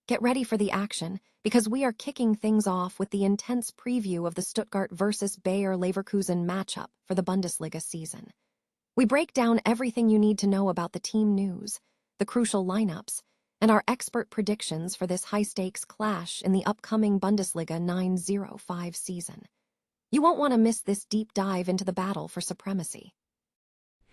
Get ready for the action, because we are kicking things off with the intense preview of the Stuttgart versus Bayer Leverkusen matchup for the Bundesliga season. We break down everything you need to know about the team news, the crucial lineups, and our expert predictions for this high-stakes clash in the upcoming Bundesliga 905 season. You won't want to miss this deep dive into the battle for supremacy.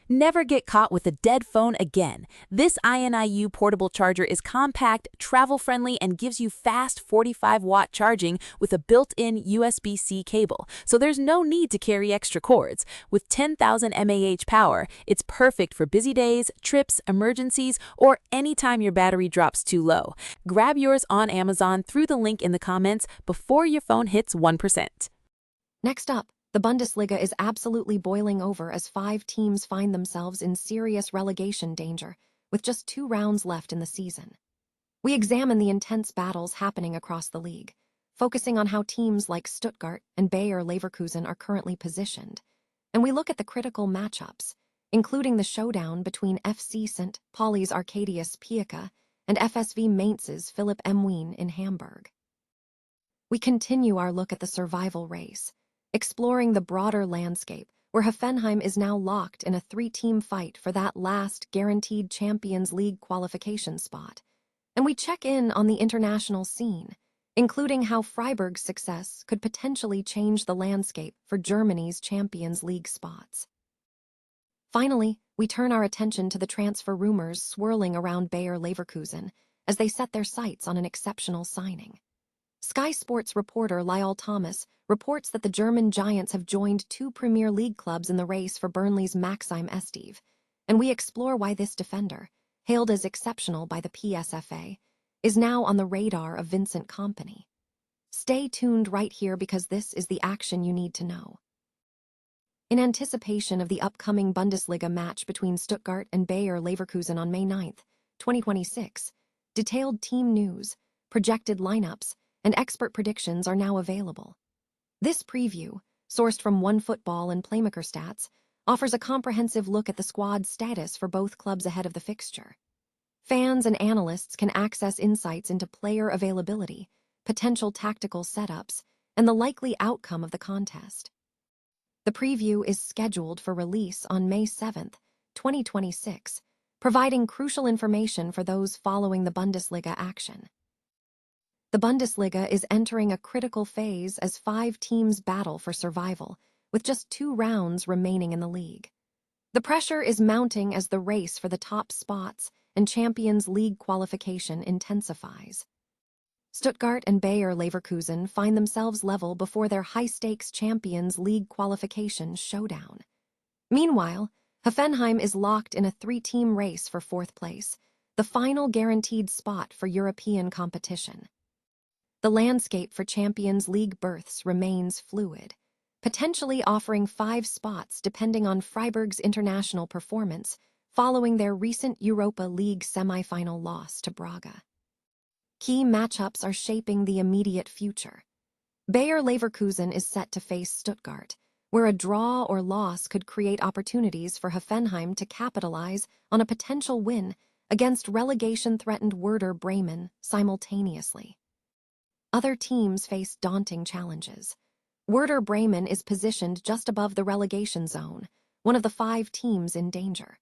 Never get caught with a dead phone again. This INIU portable charger is compact, travel-friendly, and gives you fast 45-watt charging with a built-in USB-C cable, so there's no need to carry extra cords. With 10,000 mAh power, it's perfect for busy days, trips, emergencies, or anytime your battery drops too low. Grab yours on Amazon through the link in the comments before your phone hits 1%. Next up, the Bundesliga is absolutely boiling over as 5 teams find themselves in serious relegation danger, with just 2 rounds left in the season. We examine the intense battles happening across the league, focusing on how teams like Stuttgart and Bayer Leverkusen are currently positioned, and we look at the critical matchups, including the showdown between FC St. Pauli's Arkadiusz Piłka and FSV Mainz's Philipp Emween in Hamburg. We continue our look at the survival race, exploring the broader landscape where Hoffenheim is now locked in a 3-team fight for that last guaranteed Champions League qualification spot. And we check in on the international scene, including how Freiburg's success could potentially change the landscape for Germany's Champions League spots. Finally, we turn our attention to the transfer rumors swirling around Bayer Leverkusen as they set their sights on an exceptional signing. Sky Sports reporter Lyle Thomas reports that the German Giants have joined 2 Premier League clubs in the race for Burnley's Maxime Esteve, and we explore why this defender, hailed as exceptional by the PSFA, is now on the radar of Vincent Kompany. Stay tuned right here because this is the action you need to know. In anticipation of the upcoming Bundesliga match between Stuttgart and Bayer Leverkusen on May 9, 2026, detailed team news, projected lineups, and expert predictions are now available. This preview, sourced from OneFootball and Playmaker Stats, offers a comprehensive look at the squad's status for both clubs ahead of the fixture. Fans and analysts can access insights into player availability, potential tactical setups, and the likely outcome of the contest. The preview is scheduled for release on May 7, 2026, providing crucial information for those following the Bundesliga action. The Bundesliga is entering a critical phase as 5 teams battle for survival, with just 2 rounds remaining in the league. The pressure is mounting as the race for the top spots and Champions League qualification intensifies. Stuttgart and Bayer Leverkusen find themselves level before their high-stakes Champions League qualification showdown. Meanwhile, Hoffenheim is locked in a 3-team race for 4th place, the final guaranteed spot for European competition. The landscape for Champions League berths remains fluid, potentially offering 5 spots depending on Freiburg's international performance following their recent Europa League semi-final loss to Braga. Key matchups are shaping the immediate future. Bayer Leverkusen is set to face Stuttgart, where a draw or loss could create opportunities for Hoffenheim to capitalize on a potential win against relegation-threatened Werder Bremen simultaneously. Other teams face daunting challenges. Werder Bremen is positioned just above the relegation zone, one of the 5 teams in danger.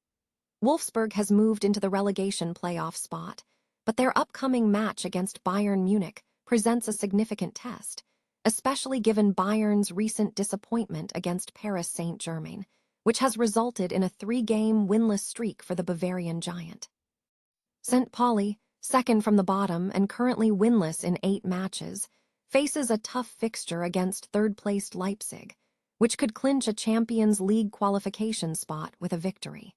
Wolfsburg has moved into the relegation playoff spot, but their upcoming match against Bayern Munich presents a significant test, especially given Bayern's recent disappointment against Paris Saint-Germain, which has resulted in a 3-game winless streak for the Bavarian giant. St. Pauli, second from the bottom and currently winless in 8 matches, faces a tough fixture against 3rd-placed Leipzig, which could clinch a Champions League qualification spot with a victory.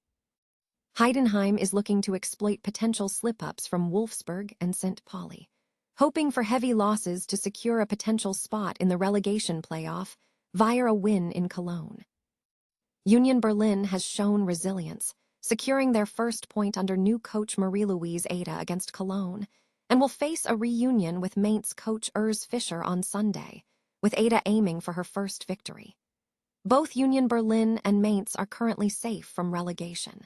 Heidenheim is looking to exploit potential slip-ups from Wolfsburg and St. Pauli, hoping for heavy losses to secure a potential spot in the relegation playoff via a win in Cologne. Union Berlin has shown resilience, securing their first point under new coach Marie-Louise Ada against Cologne, and will face a reunion with Mainz coach Urs Fischer on Sunday, with Ada aiming for her first victory. Both Union Berlin and Mainz are currently safe from relegation.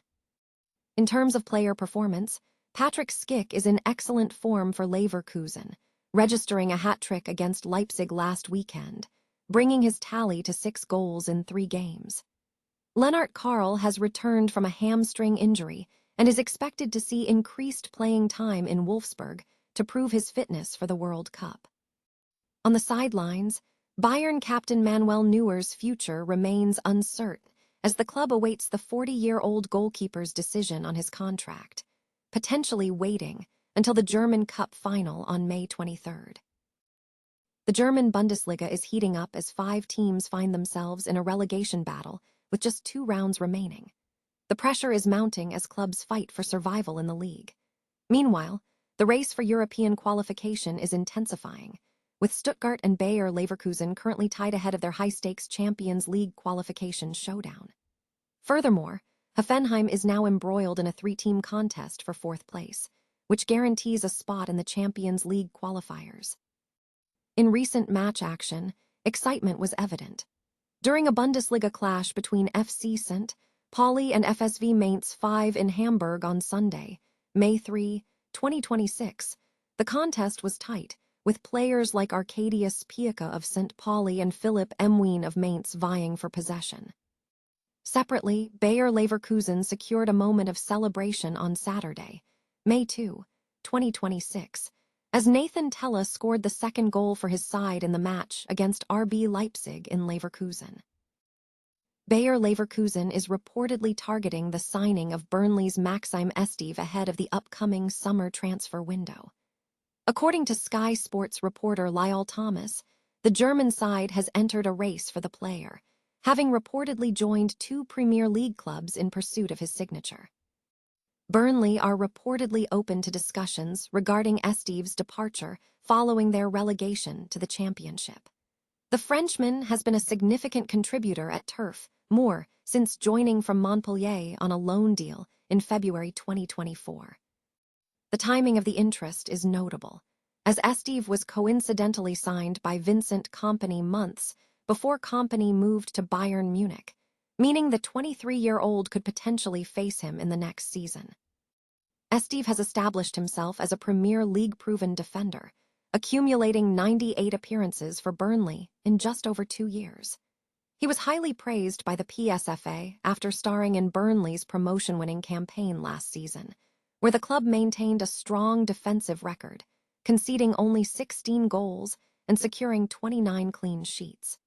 In terms of player performance, Patrick Schick is in excellent form for Leverkusen, registering a hat-trick against Leipzig last weekend, bringing his tally to 6 goals in 3 games. Lennart Karl has returned from a hamstring injury and is expected to see increased playing time in Wolfsburg to prove his fitness for the World Cup. On the sidelines, Bayern captain Manuel Neuer's future remains uncertain as the club awaits the 40-year-old goalkeeper's decision on his contract, potentially waiting until the German Cup final on May 23rd. The German Bundesliga is heating up as 5 teams find themselves in a relegation battle with just 2 rounds remaining. The pressure is mounting as clubs fight for survival in the league. Meanwhile, the race for European qualification is intensifying, with Stuttgart and Bayer Leverkusen currently tied ahead of their high-stakes Champions League qualification showdown. Furthermore, Hoffenheim is now embroiled in a 3-team contest for 4th place, which guarantees a spot in the Champions League qualifiers. In recent match action, excitement was evident. During a Bundesliga clash between FC St. Pauli and FSV Mainz 5 in Hamburg on Sunday, May 3, 2026, the contest was tight, with players like Arkadiusz Piłka of St. Pauli and Philipp Emween of Mainz vying for possession. Separately, Bayer Leverkusen secured a moment of celebration on Saturday, May 2, 2026, as Nathan Tella scored the 2nd goal for his side in the match against RB Leipzig in Leverkusen. Bayer Leverkusen is reportedly targeting the signing of Burnley's Maxime Esteve ahead of the upcoming summer transfer window. According to Sky Sports reporter Lyle Thomas, the German side has entered a race for the player, having reportedly joined 2 Premier League clubs in pursuit of his signature. Burnley are reportedly open to discussions regarding Esteve's departure following their relegation to the Championship. The Frenchman has been a significant contributor at Turf Moor since joining from Montpellier on a loan deal in February 2024. The timing of the interest is notable, as Esteve was coincidentally signed by Vincent Kompany months before Kompany moved to Bayern Munich, meaning the 23-year-old could potentially face him in the next season. Esteve has established himself as a Premier League-proven defender, accumulating 98 appearances for Burnley in just over 2 years. He was highly praised by the PSFA after starring in Burnley's promotion-winning campaign last season, where the club maintained a strong defensive record, conceding only 16 goals and securing 29 clean sheets.